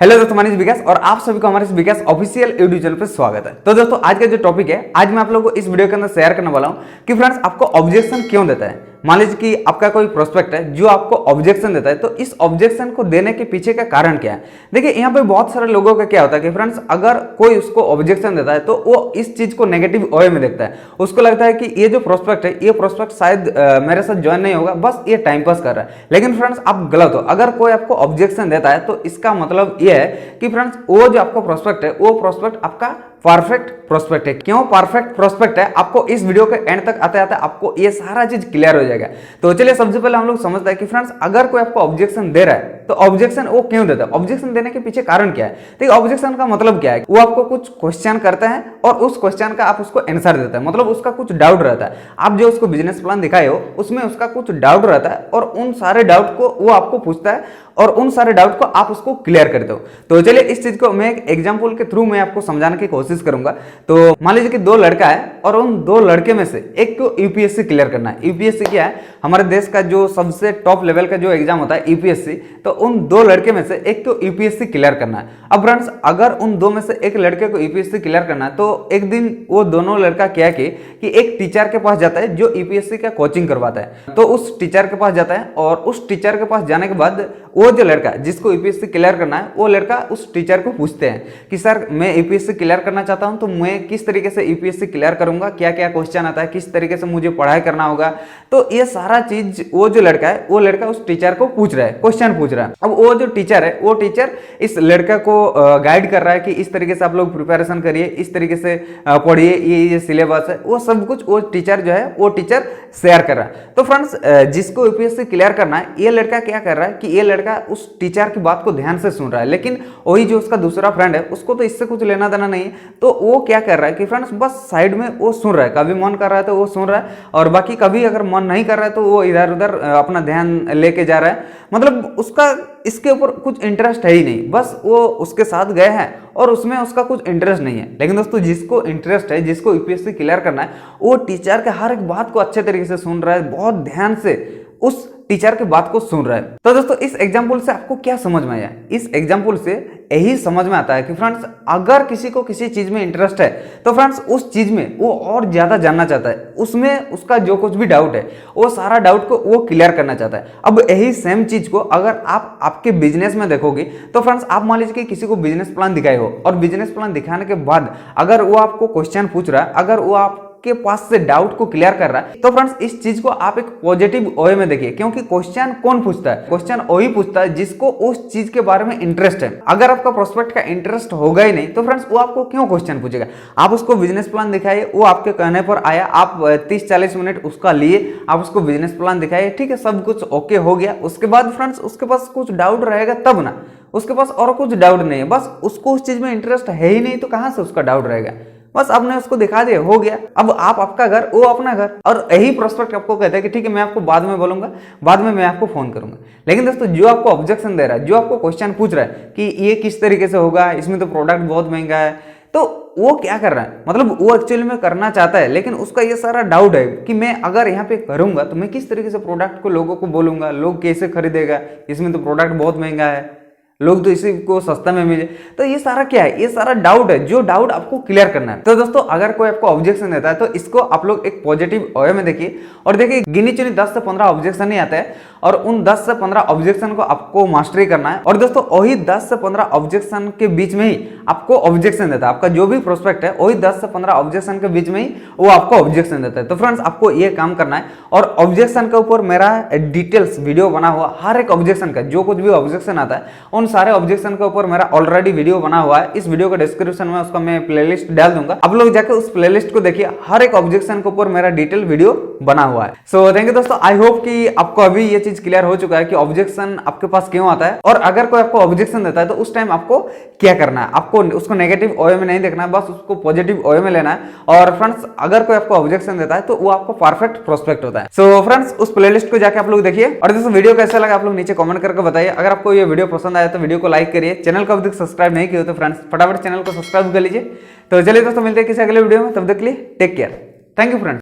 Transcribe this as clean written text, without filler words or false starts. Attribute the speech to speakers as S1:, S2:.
S1: Hello दोस्तों, मानिस विकास और आप सभी को हमारे इस विकास ऑफिशियल यूट्यूब चैनल पर स्वागत है। तो दोस्तों आज का जो टॉपिक है, आज मैं आप लोगों को इस वीडियो के अंदर शेयर करने वाला हूं कि फ्रेंड्स आपको ऑब्जेक्शन क्यों देता है। मान लीजिए कि आपका कोई प्रोस्पेक्ट है जो आपको ऑब्जेक्शन देता है, तो इस ऑब्जेक्शन को देने के पीछे का कारण क्या है। देखिए यहाँ पे बहुत सारे लोगों का क्या होता है कि फ्रेंड्स अगर कोई उसको ऑब्जेक्शन देता है तो वो इस चीज को नेगेटिव वे में देखता है। उसको लगता है कि ये जो प्रोस्पेक्ट है, ये प्रोस्पेक्ट शायद मेरे साथ ज्वाइन नहीं होगा, बस ये टाइम पास कर रहा है। लेकिन फ्रेंड्स आप गलत हो। अगर कोई आपको ऑब्जेक्शन देता है तो इसका मतलब ये है कि फ्रेंड्स वो जो आपका प्रोस्पेक्ट है, वो प्रोस्पेक्ट आपका परफेक्ट प्रोस्पेक्ट है। क्यों परफेक्ट प्रोस्पेक्ट है, आपको इस वीडियो के एंड तक आते आते आपको ये सारा चीज क्लियर हो जाएगा। तो चलिए सबसे पहले हम लोग समझते हैं कि फ्रेंड्स अगर कोई आपको ऑब्जेक्शन दे रहा है तो ऑब्जेक्शन वो क्यों देता है, ऑब्जेक्शन देने के पीछे कारण क्या है। तो ऑब्जेक्शन का मतलब क्या है, वो आपको कुछ क्वेश्चन करता है और उस क्वेश्चन का आप उसको आंसर देता है। मतलब उसका कुछ डाउट रहता है, आप जो उसको बिजनेस प्लान दिखाए हो उसमें उसका कुछ डाउट रहता है और उन सारे डाउट को वो आपको पूछता है और उन सारे डाउट को आप उसको क्लियर करते हो। तो चलिए इस चीज को मैं एक एग्जांपल के थ्रू मैं आपको समझाने की कोशिश करूंगा। तो मान लीजिए कि दो लड़का है और उन दो लड़के में से एक को यूपीएससी क्लियर करना है। यूपीएससी क्या है, हमारे देश का जो सबसे टॉप लेवल का जो एग्जाम होता है यूपीएससी। तो उन दो लड़के में से एक को यूपीएससी क्लियर करना है। अब फ्रेंड्स अगर उन दो में से एक लड़के को यूपीएससी क्लियर करना है तो एक दिन वो दोनों लड़का क्या कि एक टीचर के पास जाता है जो यूपीएससी का कोचिंग करवाता है। तो उस टीचर के पास जाता है और उस टीचर के पास जाने के बाद वो जो लड़का जिसको यूपीएससी क्लियर करना है, वो लड़का उस टीचर को पूछते हैं कि सर मैं यूपीएससी क्लियर करना चाहता हूं, तो मैं किस तरीके से यूपीएससी क्लियर करूंगा, क्या क्या क्वेश्चन आता है, किस तरीके से मुझे पढ़ाई करना होगा। तो ये सारा चीज वो जो लड़का है, वो लड़का उस टीचर को पूछ रहा है, क्वेश्चन पूछ रहा है। अब वो जो टीचर है, वो टीचर इस लड़का को गाइड कर रहा है कि इस तरीके से आप लोग प्रिपरेशन करिए, इस तरीके से पढ़िए, ये सिलेबस है, वो सब कुछ वो टीचर जो है वो टीचर शेयर कर रहा है। तो फ्रेंड्स जिसको यूपीएससी क्लियर करना है, ये लड़का क्या कर रहा है कि ये लड़का उस टीचर की बात को ध्यान से सुन रहा है। लेकिन वही जो उसका दूसरा फ्रेंड है, उसको तो इससे कुछ लेना देना नहीं है। तो वो क्या कर रहा है कि फ्रेंड्स बस साइड में वो सुन रहा है, कभी मन कर रहा है तो वो सुन रहा है और बाकी कभी अगर मन नहीं कर रहा है तो वो इधर उधर अपना ध्यान लेके जा रहा है। मतलब उसका इसके ऊपर कुछ इंटरेस्ट है ही नहीं, बस वो उसके साथ गए हैं और उसमें उसका कुछ इंटरेस्ट नहीं है। लेकिन दोस्तों जिसको इंटरेस्ट है, जिसको यूपीएससी क्लियर करना है, वो टीचर के हर एक बात को अच्छे तरीके से सुन रहा है, बहुत ध्यान से उस टीचर की बात को सुन रहा है। तो दोस्तों इस एग्जाम्पल से आपको क्या समझ में आया, इस एग्जाम्पल से यही समझ में आता है कि फ्रेंड्स अगर किसी को किसी चीज में इंटरेस्ट है तो फ्रेंड्स उस चीज में वो और ज्यादा जानना चाहता है, उसमें उसका जो कुछ भी डाउट है वो सारा डाउट को वो क्लियर करना चाहता है। अब यही सेम चीज को अगर आप आपके बिजनेस में देखोगे तो फ्रेंड्स आप मान लीजिए कि किसी को बिजनेस प्लान दिखाए हो और बिजनेस प्लान दिखाने के बाद अगर वो आपको क्वेश्चन पूछ रहा है, अगर वो आप के पास से डाउट को क्लियर कर रहा है, तो फ्रेंड्स इस चीज को आप एक पॉजिटिव वे में देखिए। क्योंकि क्वेश्चन कौन पूछता है, क्वेश्चन वही पूछता है जिसको उस चीज के बारे में इंटरेस्ट है। अगर आपका प्रोस्पेक्ट का इंटरेस्ट होगा ही नहीं तो फ्रेंड्स वो आपको क्यों क्वेश्चन पूछेगा। आप उसको बिजनेस प्लान दिखाइए, वो आपके कहने पर आया, आप 30-40 मिनट उसका लिए, आप उसको बिजनेस प्लान दिखाइए, ठीक है, सब कुछ ओके हो गया। उसके बाद फ्रेंड्स उसके पास कुछ डाउट रहेगा तब ना, उसके पास और कुछ डाउट नहीं है, बस उसको उस चीज में इंटरेस्ट है ही नहीं, तो कहां से उसका डाउट रहेगा। बस आपने उसको दिखा दिया, हो गया। अब आप आपका घर, वो अपना घर, और यही प्रोस्पेक्ट आपको कहता है कि ठीक है मैं आपको बाद में बोलूंगा, बाद में मैं आपको फोन करूंगा। लेकिन दोस्तों जो आपको ऑब्जेक्शन दे रहा है, जो आपको क्वेश्चन पूछ रहा है कि ये किस तरीके से होगा, इसमें तो प्रोडक्ट बहुत महंगा है, तो वो क्या कर रहा है, मतलब वो एक्चुअली में करना चाहता है, लेकिन उसका ये सारा डाउट है कि मैं अगर यहाँ पे करूंगा तो मैं किस तरीके से प्रोडक्ट को लोगों को बोलूंगा, लोग कैसे खरीदेगा, इसमें तो प्रोडक्ट बहुत महंगा है, लोग तो इसी को सस्ता में मिले। तो ये सारा क्या है, ये सारा डाउट है, जो डाउट आपको क्लियर करना है। तो दोस्तों अगर कोई आपको ऑब्जेक्शन देता है तो इसको आप लोग एक पॉजिटिव वे में देखिए और देखिए गिनी चुनी 10 से 15 ऑब्जेक्शन ही आता है और उन 10 से 15 ऑब्जेक्शन को आपको मास्टरी करना है। और दोस्तों वही 10 से 15 ऑब्जेक्शन के बीच में ही आपको ऑब्जेक्शन देता है, आपका जो भी प्रोस्पेक्ट है वही 10 से 15 ऑब्जेक्शन के बीच में ही वो आपको ऑब्जेक्शन देता है। तो फ्रेंड्स आपको ये काम करना है और ऑब्जेक्शन के ऊपर मेरा डिटेल्स वीडियो बना हुआ, हर एक ऑब्जेक्शन का जो कुछ भी ऑब्जेक्शन आता है उन सारे ऑब्जेक्शन के ऊपर मेरा ऑलरेडी वीडियो बना हुआ है। इस वीडियो के डिस्क्रिप्शन में उसका मैं प्लेलिस्ट डाल दूंगा, आप लोग जाकर उस प्लेलिस्ट को देखिए, हर एक ऑब्जेक्शन के ऊपर मेरा डिटेल वीडियो बना हुआ है। सो थैंक यू दोस्तों, आई होप कि आपको अभी ये चीज क्लियर हो चुका है कि ऑब्जेक्शन आपके पास क्यों आता है और अगर कोई आपको ऑब्जेक्शन देता है तो उस टाइम आपको क्या करना है। आपको उसको नेगेटिव वे में नहीं देखना है, बस उसको पॉजिटिव वे में लेना है। और फ्रेंड्स अगर कोई आपको ऑब्जेक्शन देता है तो वो आपको परफेक्ट प्रोस्पेक्ट होता है। सो फ्रेंड्स उस प्लेलिस्ट को जाके आप लोग देखिए और दोस्तों वीडियो कैसा लगा आप लोग नीचे कमेंट करके बताइए। अगर आपको ये वीडियो पसंद आया तो वीडियो को लाइक करिए, चैनल को अभी तक सब्सक्राइब नहीं किया तो फ्रेंड्स फटाफट चैनल को सब्सक्राइब कर लीजिए। तो चलिए दोस्तों मिलते हैं किसी अगले वीडियो में, तब तक के लिए take care, thank you friends.